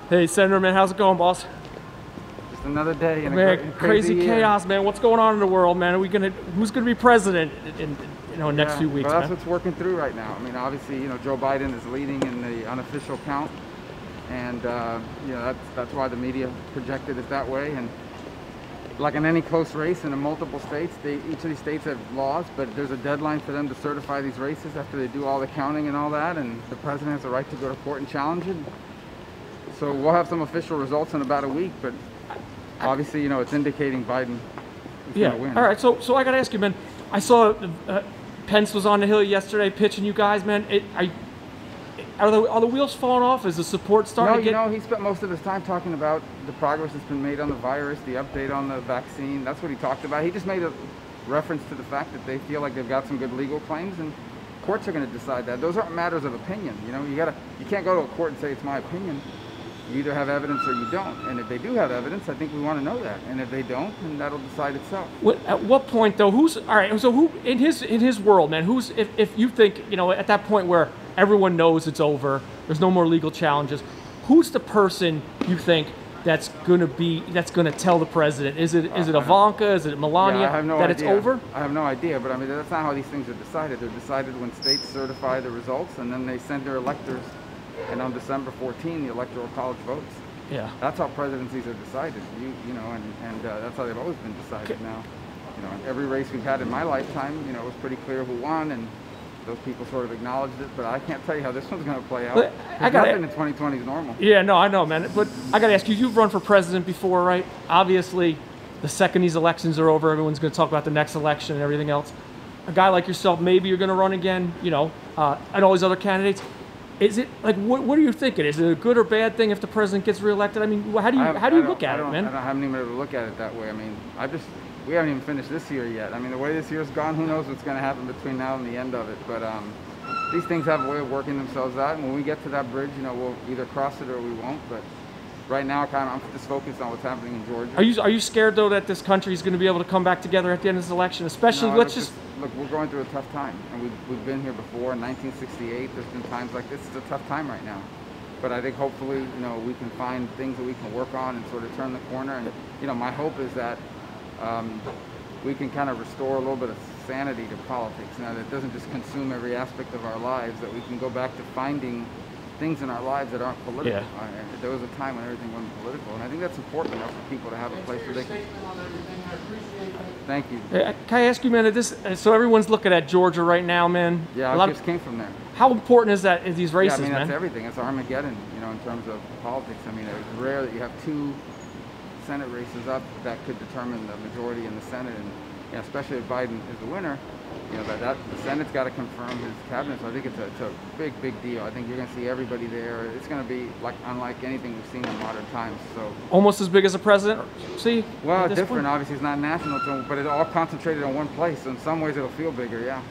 Hey, Senator, man, how's it going, boss? Just another day in Man, a crazy chaos, man. What's going on in the world, man? Who's gonna be president in next few weeks, well, that's man? what's working through right now. I mean, obviously, Joe Biden is leading in the unofficial count, and that's why the media projected it that way. And like in any close race in multiple states, each of these states have laws, but there's a deadline for them to certify these races after they do all the counting and all that, and the president has a right to go to court and challenge it. So we'll have some official results in about a week, but obviously, it's indicating Biden is going to win. All right, so I got to ask you, man. I saw Pence was on the Hill yesterday pitching you guys, man. Are the wheels falling off? Is the support starting to get... he spent most of his time talking about the progress that's been made on the virus, the update on the vaccine. That's what he talked about. He just made a reference to the fact that they feel like they've got some good legal claims, and courts are going to decide that. Those aren't matters of opinion. You can't go to a court and say it's my opinion. You either have evidence or you don't. And if they do have evidence, I think we want to know that. And if they don't, then that'll decide itself. At what point, though? All right? So who in his world, man? If you think at that point where everyone knows it's over, there's no more legal challenges, who's the person you think that's gonna tell the president? Is it Ivanka? Is it Melania? Yeah, I have no idea. It's over? I have no idea, but I mean that's not how these things are decided. They're decided when states certify the results, and then they send their electors. And on December 14, the Electoral College votes. Yeah. That's how presidencies are decided. And that's how they've always been decided. Now, every race we've had in my lifetime, it was pretty clear who won, and those people sort of acknowledged it. But I can't tell you how this one's going to play out. Nothing in 2020 is normal. Yeah, no, I know, man. But I got to ask you, you've run for president before, right? Obviously, the second these elections are over, everyone's going to talk about the next election and everything else. A guy like yourself, maybe you're going to run again, and all these other candidates. Is it like what are you thinking? Is it a good or bad thing if the president gets reelected? I mean, how do you look at it, man? I haven't even been able to look at it that way. I mean, we haven't even finished this year yet. I mean, the way this year's gone, who knows what's going to happen between now and the end of it. But these things have a way of working themselves out, and when we get to that bridge, we'll either cross it or we won't. But right now, I'm just focused on what's happening in Georgia. Are you scared though that this country is going to be able to come back together at the end of this election? Especially, no, look, we're going through a tough time, and we've been here before. In 1968, there's been times like this. It's a tough time right now, but I think hopefully, we can find things that we can work on and sort of turn the corner. And my hope is that we can kind of restore a little bit of sanity to politics. Now, that doesn't just consume every aspect of our lives. That we can go back to finding things in our lives that aren't political. Yeah. There was a time when everything wasn't political, and I think that's important enough for people to have a place where they can. Thank you. Can I ask you, man, so everyone's looking at Georgia right now, man? Yeah, I just came from there. How important is that in these races, man? That's everything. It's Armageddon, in terms of politics. I mean, it's rare that you have two Senate races up that could determine the majority in the Senate, and especially if Biden is the winner, that the Senate's got to confirm his cabinet. So I think it's a big deal. I think you're going to see everybody there. It's going to be unlike anything we've seen in modern times. So almost as big as a president. See? Well, different. Obviously, it's not national, but it's all concentrated on one place. So in some ways, it'll feel bigger. Yeah.